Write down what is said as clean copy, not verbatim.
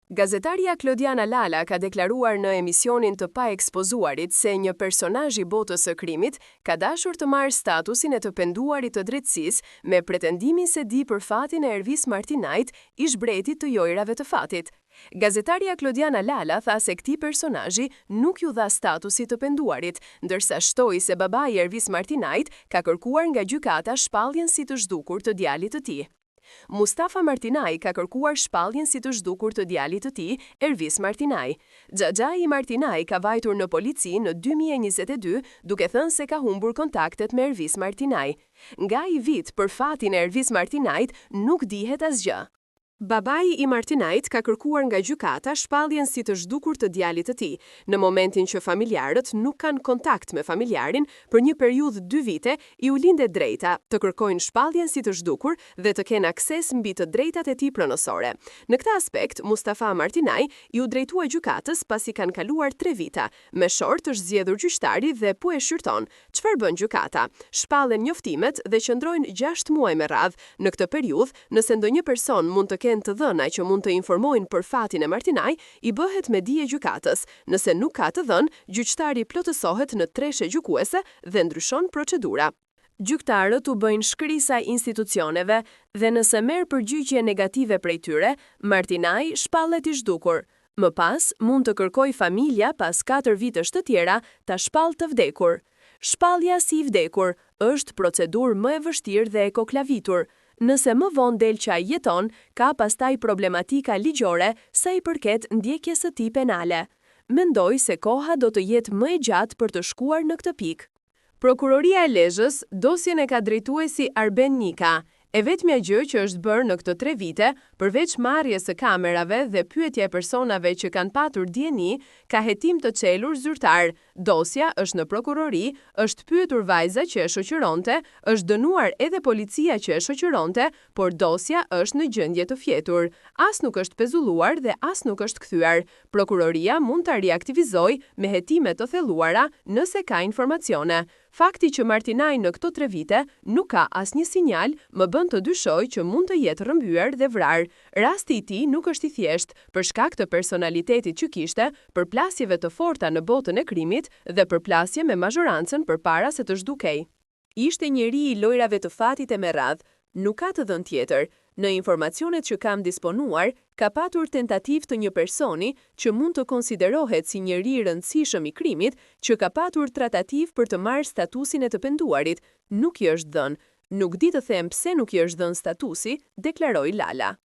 Gazetaria Klodiana Lala ka deklaruar në emisionin të pa ekspozuarit se një personazh i botës së krimit ka dashur të marrë statusin e të penduarit të drejtësisë me pretendimin se di për fatin e Ervis Martinajt, ish mbretit të lojrave të fatit. Gazetaria Klodiana Lala tha se këtij personazhi nuk ju dha statusi të penduarit, ndërsa shtoi se babai i Ervis Martinajt ka kërkuar nga gjykata shpalljen si të zhdukur të djalit të tij. Mustafa Martinaj ka kërkuar shpalljen si të zhdukur të djalit të tij, Ervis Martinaj. Xhaxhai i Martinaj ka vajtur në polici në 2022 duke thënë se ka humbur kontaktet me Ervis Martinaj. Nga ai vit për fatin e Ervis Martinajt nuk dihet asgjë. Babai i Martinajt ka kërkuar nga gjykata shpalljen si të zhdukur të djalit të tij, në momentin që familjarët nuk kanë kontakt me familjarin për një periudhë 2 vite, i u lindet drejta të kërkojnë shpalljen si të zhdukur dhe të kenë akses mbi të drejtat e tij pronësore. Në këtë aspekt, Mustafa Martinaj i u drejtua gjykatës pasi kanë kaluar 3 vita. Me short është zgjedhur gjyqtari dhe po e shqyrton. Çfarë bën gjykata? Shpallen njoftimet dhe qëndrojnë 6 muaj me radhë. Në këtë periudhë, nëse ndonjë person mund të të dhëna që mund të informojnë për fatin e Martinaj, i bëhet me dije gjykatës. Nëse nuk ka të dhënë, gjyqtari plotësohet në treshe gjykuese dhe ndryshon procedura. Gjyktarët u bëjnë shkrisa institucioneve dhe nëse merr përgjigje negative prej tyre, Martinaj shpallet i zhdukur. Më pas, mund të kërkoj familja pas 4 vitesh të tjera ta shpall të vdekur. Shpallja si i vdekur është procedurë më e vështirë dhe e koklavitur. Nëse më vonë del që ai jeton, ka pastaj problematika ligjore sa i përket ndjekjes së tij penale. Mendoj se koha do të jetë më e gjatë për të shkuar në këtë pikë. Prokuroria e Lezhës dosjen e ka drejtuesi Arben Nika. E vetmja gjë që është bërë në këto 3 vite, përveç marrjes së kamerave dhe pyetje e personave që kanë patur dieni, ka hetim të çelur zyrtar. Dosja është në prokurori, është pyetur vajza që e shoqëronte, është dënuar edhe policia që e shoqëronte, por dosja është në gjendje të fjetur. As nuk është pezulluar dhe as nuk është kthyer. Prokuroria mund ta riaktivizojë me hetime të thelluara nëse ka informacione. Fakti që Martinaj në këto 3 vite nuk ka asnjë sinjal më bën të dyshoj që mund të jetë rrëmbyer dhe vrarë. Rasti i tij nuk është i thjeshtë për shkak të personalitetit që kishte, përplasjeve të forta në botën e krimit dhe përplasje me mazhorancën përpara se të zhdukej. Ishte njeri i lojrave të fatit e me radhë, nuk ka të dhënë tjetër. Në informacionet që kam disponuar, ka patur tentativ të një personi që mund të konsiderohet si njeri i rëndësishëm i krimit, që ka patur tratativ për të marrë statusin e të penduarit. Nuk i është dhënë. Nuk di të them pse nuk i është dhënë statusi, deklaroi Lala.